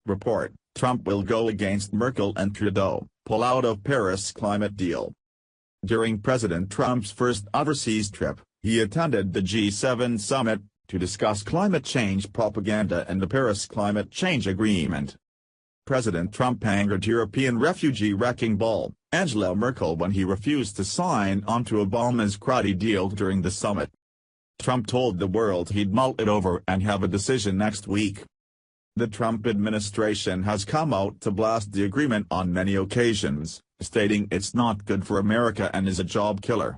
Report: Trump will go against Merkel and Trudeau, pull out of Paris climate deal. During President Trump's first overseas trip, he attended the G7 summit to discuss climate change propaganda and the Paris Climate Change Agreement. President Trump angered European refugee-wrecking bull, Angela Merkel, when he refused to sign onto Obama's cruddy deal during the summit. Trump told the world he'd mull it over and have a decision next week. The Trump administration has come out to blast the agreement on many occasions, stating it's not good for America and is a job killer.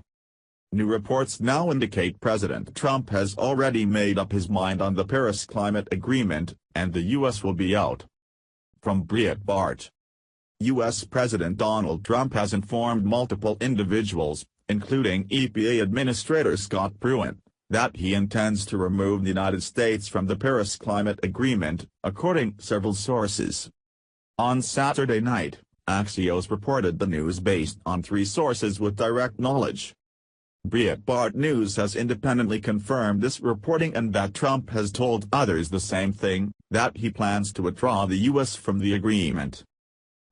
New reports now indicate President Trump has already made up his mind on the Paris Climate Agreement, and the U.S. will be out. From Breitbart. U.S. President Donald Trump has informed multiple individuals, including EPA Administrator Scott Pruitt, that he intends to remove the United States from the Paris Climate Agreement, according to several sources. On Saturday night, Axios reported the news based on 3 sources with direct knowledge. Breitbart News has independently confirmed this reporting and that Trump has told others the same thing, that he plans to withdraw the U.S. from the agreement.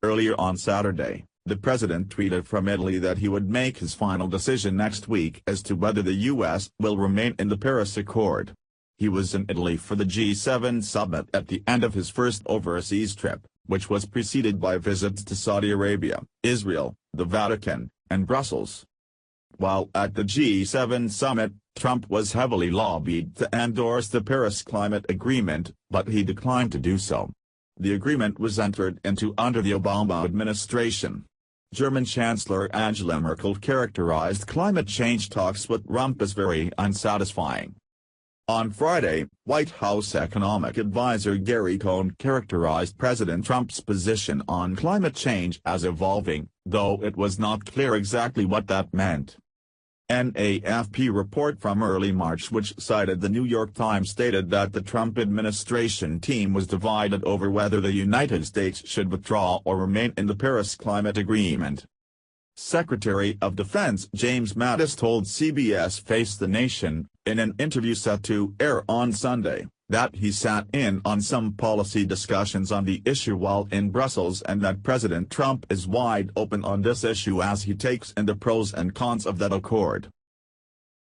Earlier on Saturday, the president tweeted from Italy that he would make his final decision next week as to whether the U.S. will remain in the Paris Accord. He was in Italy for the G7 summit at the end of his first overseas trip, which was preceded by visits to Saudi Arabia, Israel, the Vatican, and Brussels. While at the G7 summit, Trump was heavily lobbied to endorse the Paris Climate Agreement, but he declined to do so. The agreement was entered into under the Obama administration. German Chancellor Angela Merkel characterized climate change talks with Trump as very unsatisfying. On Friday, White House economic advisor Gary Cohn characterized President Trump's position on climate change as evolving, though it was not clear exactly what that meant. An AFP report from early March, which cited the New York Times, stated that the Trump administration team was divided over whether the United States should withdraw or remain in the Paris Climate Agreement. Secretary of Defense James Mattis told CBS Face the Nation, in an interview set to air on Sunday, that he sat in on some policy discussions on the issue while in Brussels and that President Trump is wide open on this issue as he takes in the pros and cons of that accord.